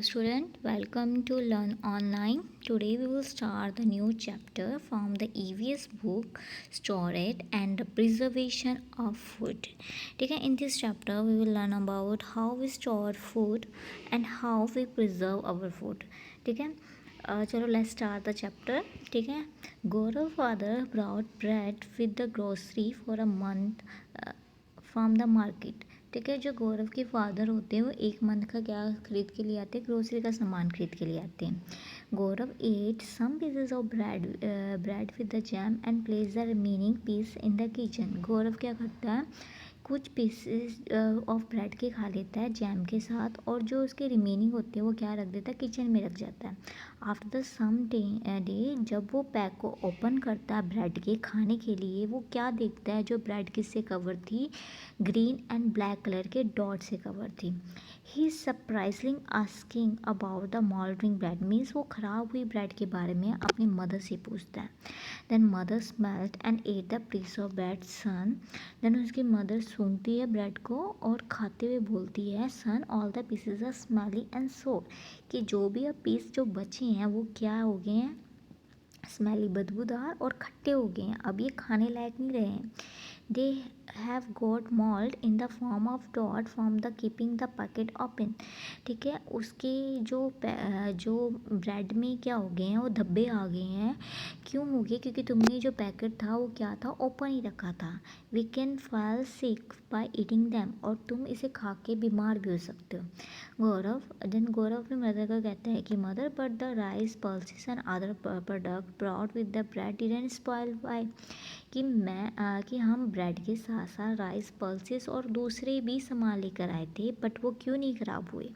Student, welcome to Learn Online. Today we will start the new chapter from the EVS book Storage and Preservation of Food. ठीक है, in this chapter we will learn about how we store food and how we preserve our food. ठीक है, चलो let's start the chapter. ठीक है, Gaurav father brought bread with the grocery for a month from the market. ठीक है, जो गौरव के father होते हैं वो एक मंथ का क्या खरीद के लिए आते हैं, ग्रोसरी का सामान खरीद के लिए आते हैं. Gaurav ate some pieces of bread with the jam and place the remaining piece in the kitchen. Gaurav क्या करता है, कुछ पीसेस ऑफ ब्रेड के खा लेता है जैम के साथ, और जो उसके रिमेनिंग होते हैं वो क्या रख देता है, किचन में रख जाता है. आफ्टर द सम डे जब वो पैक को ओपन करता है ब्रेड के खाने के लिए, वो क्या देखता है, जो ब्रेड किससे कवर थी, ग्रीन एंड ब्लैक कलर के डॉट से कवर थी. He surprising asking about the moulding bread, means वो ख़राब हुई ब्रेड के बारे में अपनी मदर से पूछता है. Then mother smelled and ate the piece of bread son. Then उसकी मदर सूंघती है ब्रेड को और खाते हुए बोलती है, son all the pieces are smelly and sour, कि जो भी अब पीस जो बचे हैं वो क्या हो गए हैं, स्मेली बदबूदार और खट्टे हो गए हैं, अब ये खाने लायक नहीं रहे हैं. They have got mould in the form of dot from the keeping the packet open. ठीक है, उसके जो ब्रेड में क्या हो गए हैं, वो धब्बे आ गए हैं. क्यों हो गए, क्योंकि तुमने जो पैकेट था वो क्या था, ओपन ही रखा था. We can fall sick by eating them, और तुम इसे खा के बीमार भी हो सकते हो. गौरव अपने मदर को कहता है कि mother, but the rice pulses and other product brought with the bread didn't spoil. By, कि हम ब्रेड के साथ साथ राइस पल्सेस और दूसरे भी सामान लेकर आए थे, बट वो क्यों नहीं ख़राब हुए.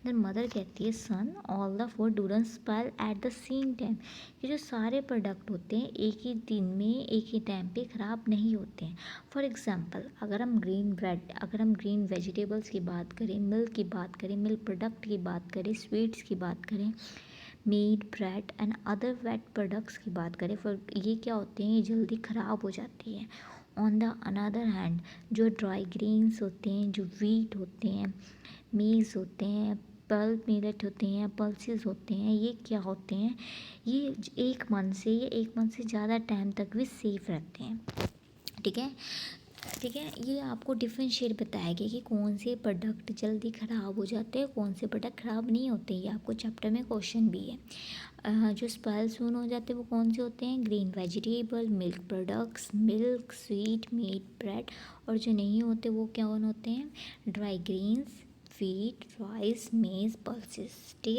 देन मदर कहती है, son all the food doesn't spoil at the same time, कि जो सारे प्रोडक्ट होते हैं एक ही दिन में एक ही टाइम पे ख़राब नहीं होते हैं. फॉर एग्जांपल, अगर हम ग्रीन वेजिटेबल्स की बात करें, मिल्क की बात करें, मिल्क प्रोडक्ट की बात करें, स्वीट्स की बात करें, meat, bread and other wheat products की बात करें, फॉर ये क्या होते हैं, ये जल्दी ख़राब हो जाती है. ऑन द अनदर हैंड, जो ड्राई ग्रेन्स होते हैं, जो वीट होते हैं, मीज़ होते हैं, पल्प मिलेट होते हैं, पल्सेस होते हैं, ये क्या होते हैं, ये एक मंथ से ज़्यादा टाइम तक भी सेफ़ रहते हैं. ठीक है, ये आपको डिफरेंशिएट बताएगा कि कौन से प्रोडक्ट जल्दी ख़राब हो जाते हैं, कौन से प्रोडक्ट ख़राब नहीं होते. ये आपको चैप्टर में क्वेश्चन भी है. जो स्पॉइल सून हो जाते हैं वो कौन से होते हैं, green vegetable, milk products, milk, sweet, meat, bread. और जो नहीं होते वो क्या होते हैं, dry grains, wheat, rice, maize, pulses. ठीक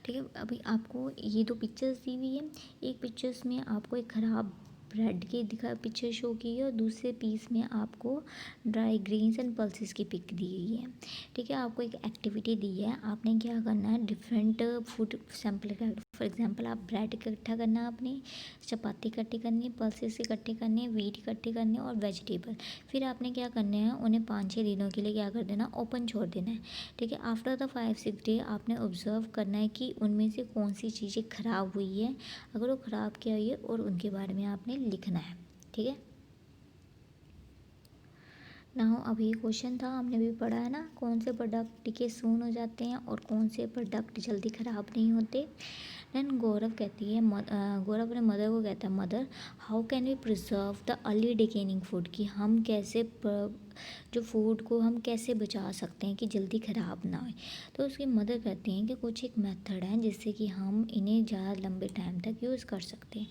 है, अभी आपको ये दो पिक्चर्स दी हुई है. एक पिक्चर्स में आपको एक ख़राब ब्रेड की पिक्चर शो की है, और दूसरे पीस में आपको ड्राई ग्रेन्स एंड पल्सेस की पिक दी गई है. ठीक है, आपको एक एक्टिविटी दी है, आपने क्या करना है, डिफरेंट फूड सैम्पल का. फॉर एग्जांपल, आप ब्रेड इकट्ठा करना है, आपने चपाती इकट्ठी करनी है, पल्सेस इकट्ठे करने हैं, वीट इकट्ठे करने हैं और वेजिटेबल. फिर आपने क्या करना है, उन्हें 5-6 दिनों के लिए क्या कर देना, ओपन छोड़ देना है. ठीक है, आफ्टर द 5-6 डे आपने ऑब्जर्व करना है कि उनमें से कौन सी चीज़ें ख़राब हुई है, अगर वो ख़राब क्या हुई है, और उनके बारे में आपने लिखना है. ठीक है, ना अभी क्वेश्चन था, हमने भी पढ़ा है ना, कौन से प्रोडक्ट टिके सून हो जाते हैं और कौन से प्रोडक्ट जल्दी ख़राब नहीं होते. देन गौरव अपने मदर को कहता है, mother how can we preserve the early decaying food, कि हम कैसे जो फूड को हम कैसे बचा सकते हैं कि जल्दी ख़राब ना हो. तो उसकी मदर कहती हैं कि कुछ एक मेथड है जिससे कि हम इन्हें ज़्यादा लंबे टाइम तक यूज़ कर सकते हैं.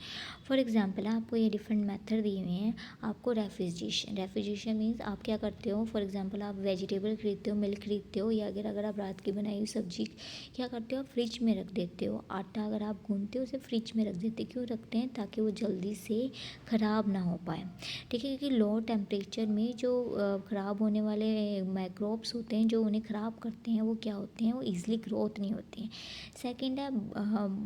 फॉर एग्जांपल, आपको ये डिफरेंट मेथड दिए हुए हैं. आपको रेफ्रिजरेशन मीन्स आप क्या करते हो, फॉर एग्जांपल आप वेजिटेबल खरीदते हो, मिल्क खरीदते हो, या अगर आप रात की बनाई हुई सब्जी क्या करते हो, आप फ्रिज में रख देते हो. आटा अगर आप गूंथते हो उसे फ्रिज में रख देते. क्यों रखते हैं, ताकि वो जल्दी से ख़राब ना हो पाए. ठीक है, क्योंकि लो टेम्परेचर में जो ख़राब होने वाले माइक्रोब्स होते हैं जो उन्हें ख़राब करते हैं, वो क्या होते हैं, वो ईज़िली ग्रोथ नहीं होते हैं. सेकंड है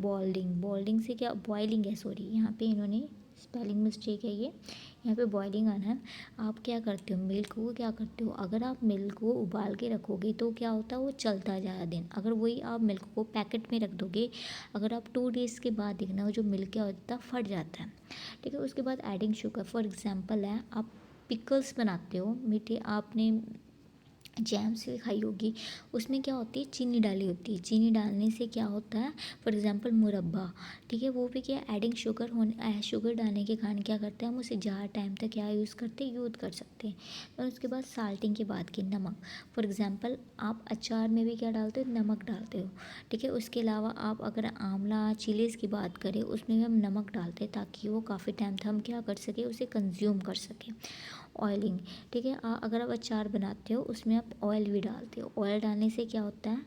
बॉइलिंग से क्या, बॉइलिंग है, सॉरी यहाँ पे इन्होंने स्पेलिंग मिस्टेक है, ये यहाँ पे बॉइलिंग आना है. आप क्या करते हो, मिल्क को क्या करते हो, अगर आप मिल्क को उबाल के रखोगे तो क्या होता है, वो चलता है ज़्यादा दिन. अगर वही आप मिल्क को पैकेट में रख दोगे, अगर आप 2 डेज़ के बाद देखना, वो जो मिल्क क्या होता है, फट जाता है. ठीक है, उसके बाद एडिंग शुगर. फॉर एग्जांपल है, आप पिकल्स बनाते हो मीठे, आपने जैम्स भी खाई होगी, उसमें क्या होती है, चीनी डाली होती है। चीनी डालने से क्या होता है, फॉर एग्जांपल मुरब्बा, ठीक है, वो भी क्या, एडिंग शुगर होने, शुगर डालने के कारण क्या करते हैं, हम उसे ज़्यादा टाइम तक क्या यूज़ करते हैं, यूज़ कर सकते हैं। और उसके बाद साल्टिंग की बात की, नमक, फॉर एग्जांपल आप अचार में भी क्या डालते हो, नमक डालते हो, ठीक है। उसके अलावा आप अगर आंवला चिलीज़ की बात करें, उसमें भी हम नमक डालते हैं ताकि वो काफ़ी टाइम तक हम क्या कर सकें, उसे कंज्यूम कर सकें। ऑयलिंग, ठीक है, अगर आप अचार बनाते हो उसमें आप ऑयल भी डालते हो, ऑयल डालने से क्या होता है,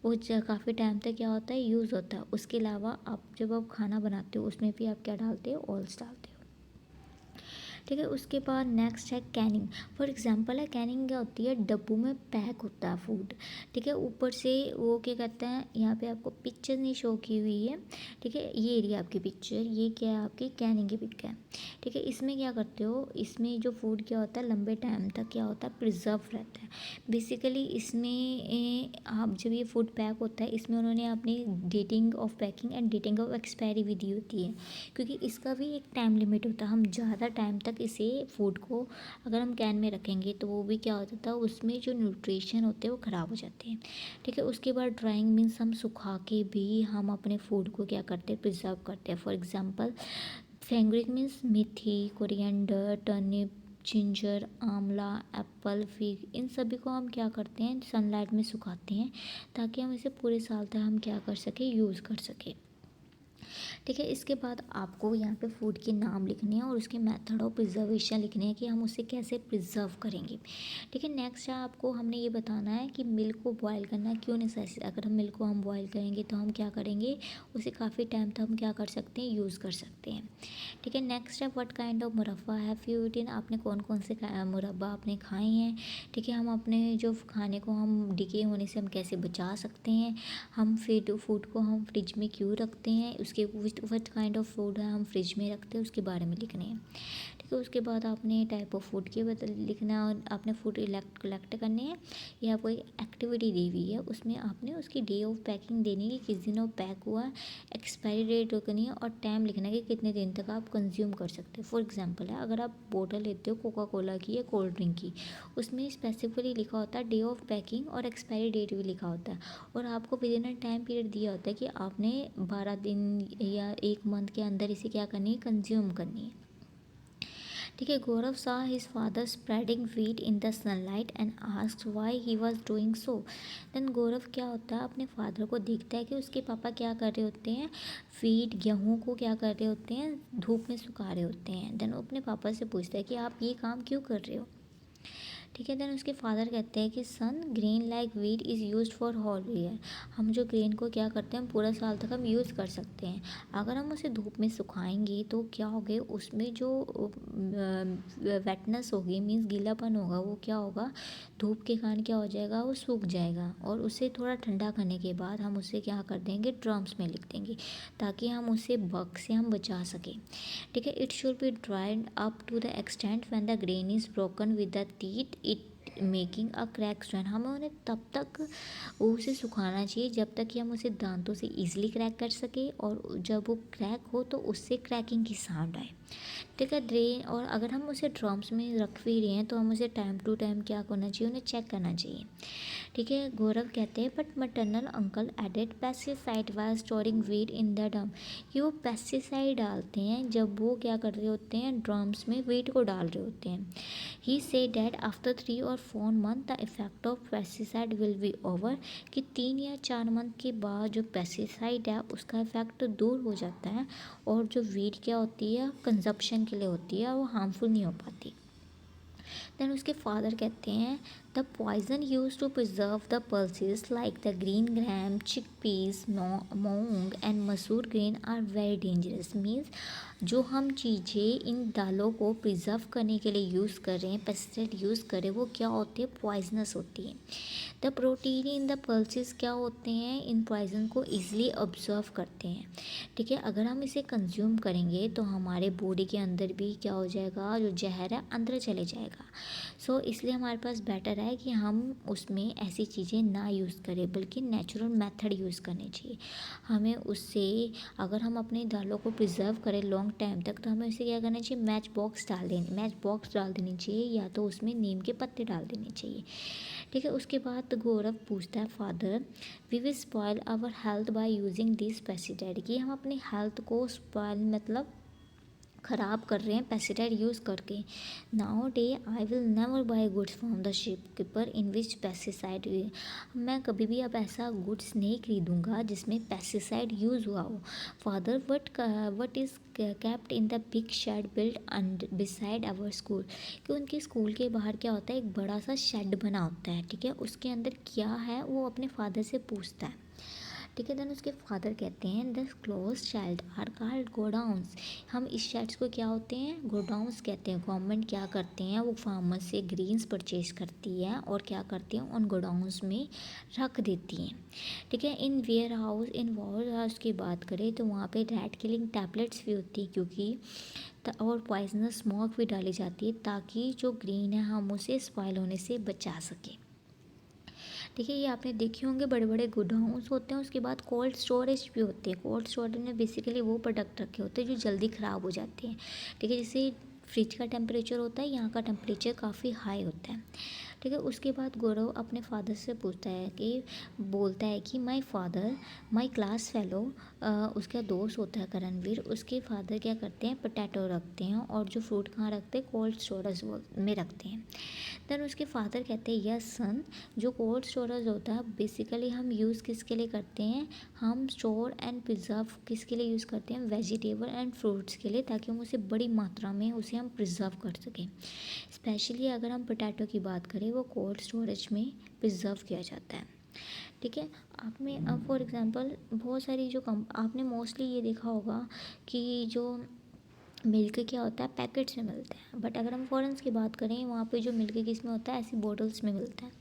वो काफ़ी टाइम तक क्या होता है, यूज़ होता है। उसके अलावा आप जब आप खाना बनाते हो उसमें भी आप क्या डालते हो, ऑयल्स डालते हो, ठीक है। उसके बाद नेक्स्ट है कैनिंग, फॉर एग्जांपल है, कैनिंग क्या होती है, डब्बों में पैक होता है फूड, ठीक है। ऊपर से वो क्या कहते हैं, यहाँ पे आपको पिक्चर नहीं शो की हुई है, ठीक है, ये एरिया आपकी पिक्चर, ये क्या है, आपकी कैनिंग की पिक है, ठीक है। इसमें क्या करते हो, इसमें जो फूड क्या होता है, लंबे टाइम तक क्या होता है, प्रिजर्व रहता है। बेसिकली इसमें आप जब ये फूड पैक होता है, इसमें उन्होंने अपनी dating of packing and dating of expiry भी दी होती है, क्योंकि इसका भी एक टाइम लिमिट होता है। हम ज़्यादा टाइम तक इसे फूड को अगर हम कैन में रखेंगे तो वो भी क्या हो जाता है, उसमें जो न्यूट्रिशन होते हैं वो ख़राब हो जाते हैं, ठीक है। उसके बाद ड्राइंग मीन्स हम सुखा के भी हम अपने फूड को क्या करते हैं, प्रिजर्व करते हैं। फॉर एग्जांपल फेंग्रिक मीन्स मेथी, coriander, turnip, ginger, amla, apple, fig, इन सभी को हम क्या करते हैं, सनलाइट में सुखाते हैं ताकि हम इसे पूरे साल तक हम क्या कर सकें, यूज़ कर सकें, ठीक है। इसके बाद आपको यहाँ पे फूड के नाम लिखने हैं और उसके मेथड ऑफ प्रिजर्वेशन लिखने हैं कि हम उसे कैसे प्रिजर्व करेंगे, ठीक है। नेक्स्ट है, आपको हमने ये बताना है कि मिल्क को बॉयल करना क्यों नेसेसरी, अगर हम मिल्क को हम बॉयल करेंगे तो हम क्या करेंगे, उसे काफ़ी टाइम तक हम क्या कर सकते हैं, यूज़ कर सकते हैं, ठीक है। नेक्स्ट है, व्हाट काइंड ऑफ मुरब्बा हैव यू ईटन, आपने कौन कौन से मुरब्बा आपने खाए हैं, ठीक है। हम अपने जो खाने को हम डिके होने से हम कैसे बचा सकते हैं, हम फिर फूड को हम फ्रिज में क्यों रखते हैं, उसके वट काइंड ऑफ फूड है हम फ्रिज में रखते हैं, उसके बारे में लिखने हैं, ठीक है। उसके बाद आपने टाइप ऑफ फूड के बदल लिखना है और आपने फूड कलेक्ट करने हैं या कोई एक्टिविटी दी हुई है, उसमें आपने उसकी डे ऑफ पैकिंग देनी है, किस दिन वो पैक हुआ है, एक्सपायरी डेट करनी है और टाइम लिखना है कि कितने दिन तक आप कंज्यूम कर सकते हो। फॉर एग्जांपल है, अगर आप बोतल लेते हो कोका कोला की या कोल्ड ड्रिंक की, उसमें स्पेसिफिकली लिखा होता है डे ऑफ पैकिंग और एक्सपायरी डेट भी लिखा होता है, और आपको with in a time period दिया होता है कि आपने 12 दिन या 1 मंथ के अंदर इसे क्या करनी है, कंज्यूम करनी है, ठीक है। गौरव saw his father spreading wheat in the sunlight and asked why he was doing so. then गौरव क्या होता है, अपने फादर को देखता है कि उसके पापा क्या कर रहे होते हैं, वीट गेहूँ को क्या कर रहे होते हैं, धूप में सुखा रहे होते हैं। देन वो अपने पापा से पूछता है कि आप ये काम क्यों कर रहे हो, ठीक है। देन उसके फादर कहते हैं कि son, grain like wheat is use for whole year, हम जो ग्रेन को क्या करते हैं, हम पूरा साल तक हम यूज़ कर सकते हैं। अगर हम उसे धूप में सुखाएंगे तो क्या होगा, उसमें जो वेटनेस होगी, मीन्स गीलापन होगा, वो क्या होगा, धूप के कारण क्या हो जाएगा, वो सूख जाएगा, और उसे थोड़ा ठंडा करने के बाद हम उसे क्या कर देंगे, ड्रम्स में लिख देंगे ताकि हम उसे बग से हम बचा सकें, ठीक है। It should be dried up to the extent when the grain is broken with the teeth it making a crack sound, हमें उन्हें तब तक उसे सुखाना चाहिए जब तक कि हम उसे दांतों से ईजिली क्रैक कर सके, और जब वो क्रैक हो तो उससे क्रैकिंग की साउंड आए, ठीक है। ड्रेन, और अगर हम उसे ड्रम्स में रख भी रहे हैं तो हम उसे टाइम टू टाइम क्या करना चाहिए, उन्हें चेक करना चाहिए, ठीक है। गौरव कहते हैं but maternal uncle added pesticide was storing wheat in the drum, कि वो पेस्टिसाइड डालते हैं जब वो क्या कर रहे होते हैं, ड्रम्स में वीट को डाल रहे होते हैं। He says that after 3 or 4 month the effect of pesticide will be over, कि 3 या 4 मंथ के बाद जो पेस्टिसाइड है उसका इफेक्ट दूर हो जाता है, और जो वीट क्या होती है, कंजप्शन के लिए होती है, वो हार्मफुल नहीं हो पाती। देन उसके फादर कहते हैं the poison use to preserve the pulses like the green gram, chickpeas, moong and masoor grain are very dangerous, means जो हम चीज़ें इन दालों को प्रिजर्व करने के लिए यूज़ कर रहे हैं, पेस्टिसाइड यूज़ कर रहे हैं, वो क्या होती है, पॉइजनस होती है। The the protein in the pulses क्या होते हैं, इन पॉइजन को ईजिली ऑब्जर्व करते हैं। ठीक है, अगर हम इसे कंज्यूम करेंगे तो हमारे बॉडी के अंदर भी क्या हो जाएगा, जो जहर है अंदर चले जाएगा। सो इसलिए हमारे पास बेटर है कि हम उसमें ऐसी चीज़ें ना यूज़ करें, बल्कि नेचुरल मेथड यूज़ करने चाहिए। हमें उससे, अगर हम अपनी दालों को प्रिजर्व करें लॉन्ग टाइम तक, तो हमें उसे क्या करना चाहिए, मैच बॉक्स डाल देनी चाहिए, या तो उसमें नीम के पत्ते डाल देने चाहिए। ठीक है, उसके बाद गौरव पूछता है, father we will spoil our health by using this pesticide, कि हम अपनी हेल्थ को स्पॉयल मतलब ख़राब कर रहे हैं पेस्टिसाइड यूज़ करके। Now day I will never buy goods from the shopkeeper in which pesticide, मैं कभी भी अब ऐसा गुड्स नहीं खरीदूंगा जिसमें पेस्टिसाइड यूज़ हुआ हो। Father what is kept in the big shed build beside our school, कि उनके स्कूल के बाहर क्या होता है, एक बड़ा सा शेड बना होता है। ठीक है, उसके अंदर क्या है वो अपने फादर से पूछता है। ठीक है, देन उसके फादर कहते हैं, the close shed are called godowns, हम इस शेड्स को क्या होते हैं, गोडाउंस कहते हैं। गवर्नमेंट क्या करते हैं, वो फार्मर से ग्रीन्स परचेज करती है और क्या करती हैं, उन गोडाउंस में रख देती हैं। ठीक है, in warehouse, in warehouse की बात करें तो वहाँ पे रैट किलिंग टैबलेट्स भी होती है, क्योंकि और पॉइजनस स्मोक भी डाली जाती है, ताकि जो ग्रीन है हम उसे स्पॉइल होने से बचा सकें। ठीक है, ये आपने देखे होंगे, बड़े बड़े गोडाउंस होते हैं, उसके बाद कोल्ड स्टोरेज भी होते हैं। कोल्ड स्टोरेज में बेसिकली वो प्रोडक्ट रखे होते हैं जो जल्दी ख़राब हो जाते हैं। ठीक है, जैसे फ्रिज का टेम्परेचर होता है, यहाँ का टेम्परेचर काफ़ी हाई होता है। ठीक है, उसके बाद गौरव अपने फादर से पूछता है कि, बोलता है कि my father my class fellow, उसका दोस्त होता है करणवीर, उसके फादर क्या करते हैं, पोटैटो रखते हैं, और जो फ्रूट कहाँ रखते हैं, कोल्ड स्टोरेज में रखते हैं। देन उसके फादर कहते हैं, यस सन, जो कोल्ड स्टोरेज होता है बेसिकली हम यूज़ किसके लिए करते हैं, हम स्टोर एंड प्रिजर्व किसके लिए यूज़ करते हैं, वेजिटेबल एंड फ्रूट्स के लिए, ताकि हम उसे बड़ी मात्रा में उसे हम प्रिजर्व कर सकें। स्पेशली अगर हम पोटैटो की बात करें, वो कोल्ड स्टोरेज में प्रिजर्व किया जाता है। ठीक है, आपने अब फॉर एग्जांपल बहुत सारी जो आपने मोस्टली ये देखा होगा कि जो मिल्क क्या होता है, पैकेट्स में मिलता है, बट अगर हम फॉरेन्स की बात करें, वहाँ पे जो मिल्क किस में होता है, ऐसी बॉटल्स में मिलता है।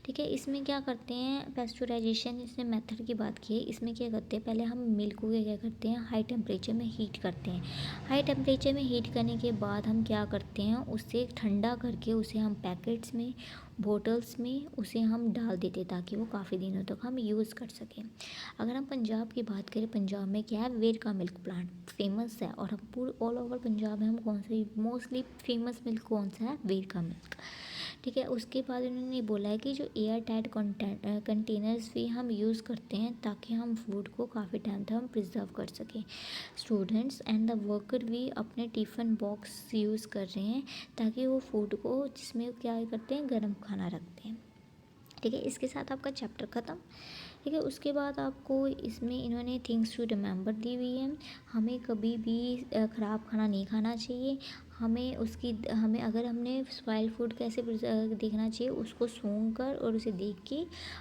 ठीक है, इसमें क्या करते हैं, पेस्चुराइजेशन, इसने मेथड की बात की है, इसमें क्या करते हैं, पहले हम मिल्क को क्या करते हैं, हाई टेम्परेचर में हीट करते हैं। हाई टेम्परेचर में हीट करने के बाद हम क्या करते हैं, उसे ठंडा करके उसे हम पैकेट्स में, बॉटल्स में उसे हम डाल देते, ताकि वो काफ़ी दिनों तक हम यूज़ कर सकें। अगर हम पंजाब की बात करें, पंजाब में क्या है, वेर का मिल्क प्लांट फेमस है, और हम पूरे ऑल ओवर पंजाब में हम कौन सा मोस्टली फेमस मिल्क कौन सा है, वेर का मिल्क। ठीक है, उसके बाद इन्होंने बोला है कि जो एयर टाइट कंटेनर्स भी हम यूज़ करते हैं, ताकि हम फूड को काफ़ी टाइम तक हम प्रिजर्व कर सकें। स्टूडेंट्स एंड द वर्कर भी अपने टिफ़िन बॉक्स यूज़ कर रहे हैं, ताकि वो फूड को, जिसमें क्या करते हैं, गर्म खाना रखते हैं। ठीक है, इसके साथ आपका चैप्टर ख़त्म। ठीक है, उसके बाद आपको इसमें इन्होंने थिंग्स टू रिमेंबर दी हुई है। हमें कभी भी ख़राब खाना नहीं खाना चाहिए। हमें अगर हमने स्पॉइल फूड कैसे देखना चाहिए, उसको सूंघ कर और उसे देख के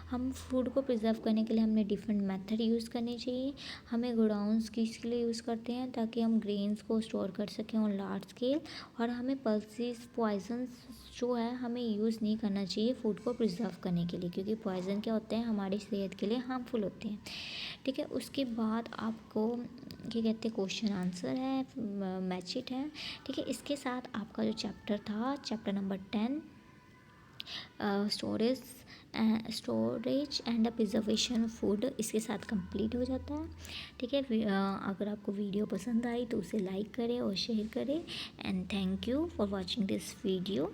हम फूड को प्रिजर्व करने के लिए हमने डिफरेंट मेथड यूज़ करने चाहिए। हमें गोडाउंस किसके लिए यूज़ करते हैं, ताकि हम ग्रेन्स को स्टोर कर सकें ऑन लार्ज स्केल। और हमें पल्सेस पॉइजन्स जो है हमें यूज़ नहीं करना चाहिए फूड को प्रिजर्व करने के लिए, क्योंकि पॉइज़न क्या होते हैं, हमारी सेहत के लिए हार्मफुल होते हैं। ठीक है, उसके बाद आपको क्या कहते हैं, क्वेश्चन आंसर है, मैच इट है। ठीक है, इसके साथ आपका जो चैप्टर था, chapter number 10, storage storage and preservation food, इसके साथ कंप्लीट हो जाता है। ठीक है, अगर आपको वीडियो पसंद आई तो उसे लाइक करें और शेयर करें, and thank you for watching this video.